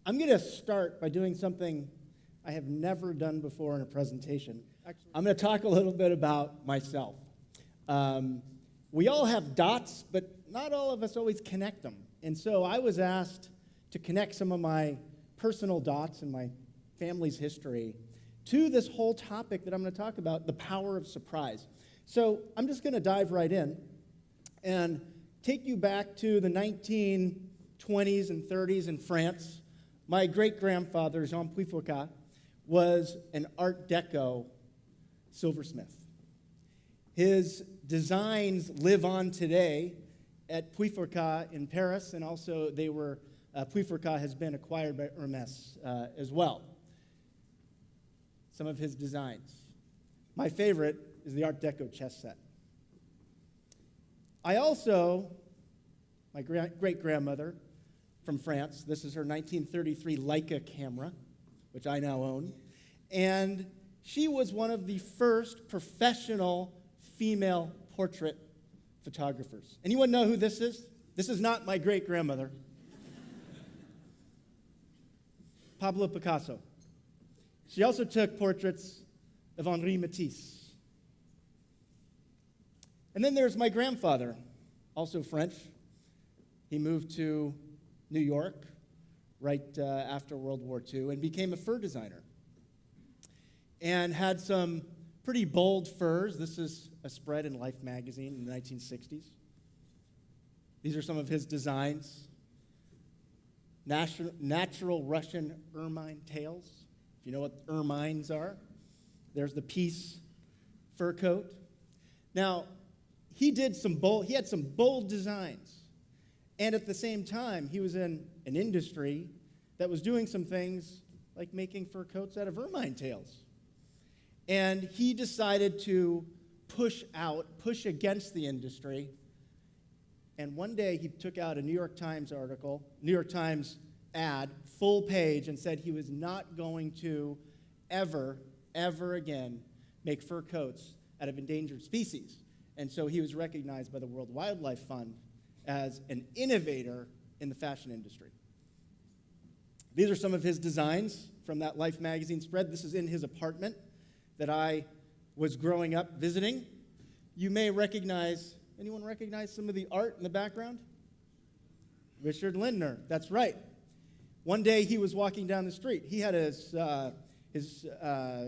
I'm going to start by doing something I have never done before in a presentation. I'm going to talk a little bit about myself. We all have dots, but not all of us always connect them. And so I was asked to connect some of my personal dots and my family's history to this whole topic that I'm going to talk about, the power of surprise. So I'm just going to dive right in and take you back to the 1920s and 30s in France. My great-grandfather, Jean Puifourcade, was an Art Deco silversmith. His designs live on today at Puifourcade in Paris, and also Puifourcade has been acquired by Hermes as well. Some of his designs. My favorite is the Art Deco chess set. My great-grandmother from France, this is her 1933 Leica camera, which I now own, and she was one of the first professional female portrait photographers. Anyone know who this is? This is not my great-grandmother. Pablo Picasso. She also took portraits of Henri Matisse. And then there's my grandfather, also French. He moved to New York right after World War II and became a fur designer and had some pretty bold furs. This is a spread in Life magazine in the 1960s. These are some of his designs. Natural Russian ermine tails. If you know what ermines are, there's the peace fur coat. Now, he had some bold designs. And at the same time, he was in an industry that was doing some things like making fur coats out of ermine tails. And he decided to push against the industry. And one day he took out a New York Times ad, full page, and said he was not going to ever again make fur coats out of endangered species. And so he was recognized by the World Wildlife Fund as an innovator in the fashion industry. These are some of his designs from that Life magazine spread. This is in his apartment that I was growing up visiting. You may anyone recognize some of the art in the background? Richard Lindner, that's right. One day he was walking down the street. He had his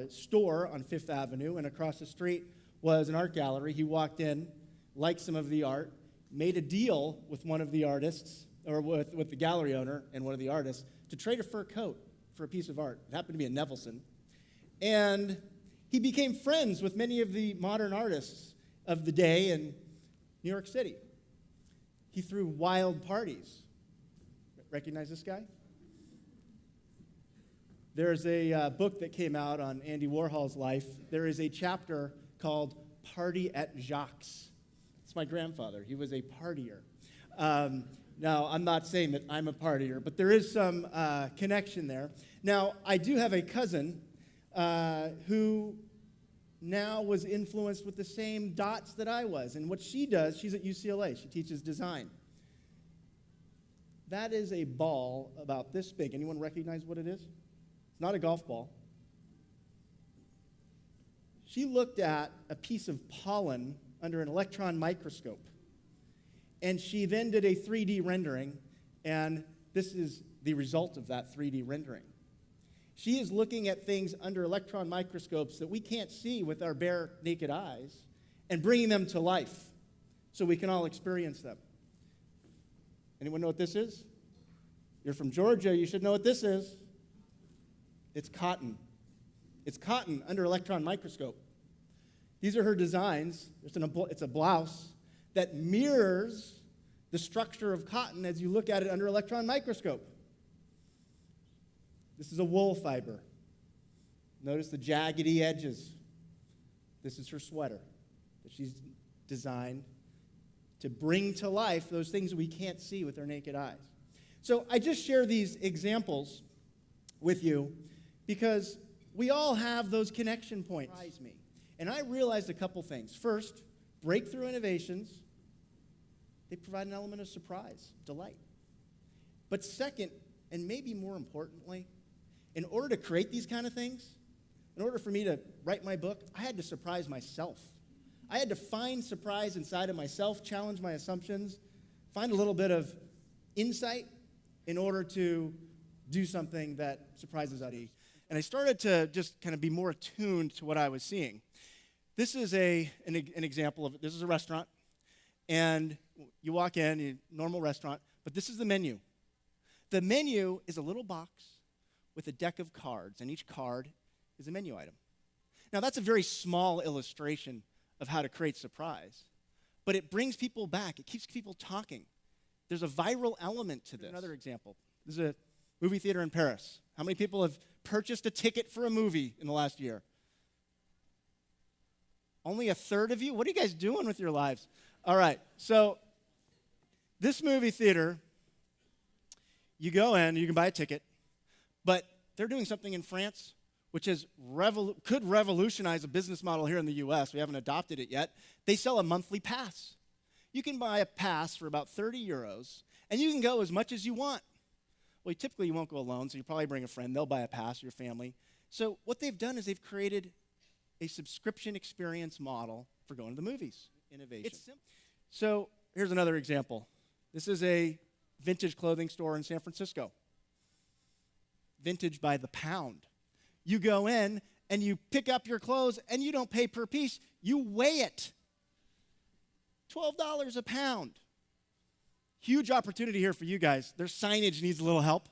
store on Fifth Avenue, and across the street was an art gallery. He walked in, liked some of the art, made a deal with one of the artists, or with the gallery owner and one of the artists, to trade a fur coat for a piece of art. It happened to be a Nevelson. And he became friends with many of the modern artists of the day in New York City. He threw wild parties. Recognize this guy? There's a book that came out on Andy Warhol's life. There is a chapter called Party at Jacques. It's my grandfather. He was a partier. Now, I'm not saying that I'm a partier, but there is some connection there. Now, I do have a cousin who now was influenced with the same dots that I was. And what she does, she's at UCLA. She teaches design. That is a ball about this big. Anyone recognize what it is? It's not a golf ball. She looked at a piece of pollen under an electron microscope. And she then did a 3D rendering, and this is the result of that 3D rendering. She is looking at things under electron microscopes that we can't see with our bare naked eyes and bringing them to life so we can all experience them. Anyone know what this is? You're from Georgia, you should know what this is. It's cotton. It's cotton under electron microscope. These are her designs. It's a blouse that mirrors the structure of cotton as you look at it under electron microscope. This is a wool fiber. Notice the jaggedy edges. This is her sweater that she's designed to bring to life those things we can't see with our naked eyes. So I just share these examples with you because we all have those connection points. And I realized a couple things. First, breakthrough innovations, they provide an element of surprise, delight. But second, and maybe more importantly, in order to create these kind of things, in order for me to write my book, I had to surprise myself. I had to find surprise inside of myself, challenge my assumptions, find a little bit of insight in order to do something that surprises others. And I started to just kind of be more attuned to what I was seeing. This is an example of it. This is a restaurant, and you walk in, normal restaurant, but this is the menu. The menu is a little box with a deck of cards, and each card is a menu item. Now, that's a very small illustration of how to create surprise, but it brings people back. It keeps people talking. There's a viral element to this. Another example. This is a movie theater in Paris. How many people have purchased a ticket for a movie in the last year? Only a third of you? What are you guys doing with your lives? All right, so this movie theater, you go in, you can buy a ticket, but they're doing something in France which could revolutionize a business model here in the U.S. We haven't adopted it yet. They sell a monthly pass. You can buy a pass for about 30 euros, and you can go as much as you want. Well, typically you won't go alone, so you probably bring a friend. They'll buy a pass, your family. So what they've done is they've created a subscription experience model for going to the movies. Innovation. It's simple. So here's another example. This is a vintage clothing store in San Francisco. Vintage by the pound. You go in and you pick up your clothes and you don't pay per piece. You weigh it. $12 a pound. Huge opportunity here for you guys. Their signage needs a little help.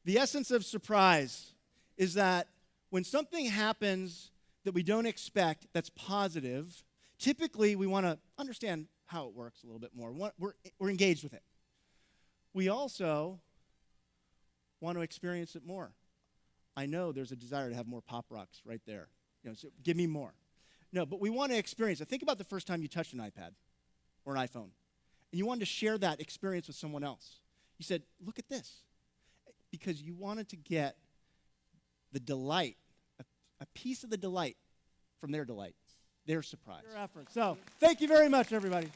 The essence of surprise is that when something happens that we don't expect that's positive, typically we want to understand how it works a little bit more. We're engaged with it. We also want to experience it more. I know there's a desire to have more Pop Rocks right there. So give me more. No, but we want to experience it. Think about the first time you touched an iPad or an iPhone, and you wanted to share that experience with someone else. You said, look at this, because you wanted to get the delight, a piece of the delight from their delight, their surprise. Your effort. So thank you very much, everybody.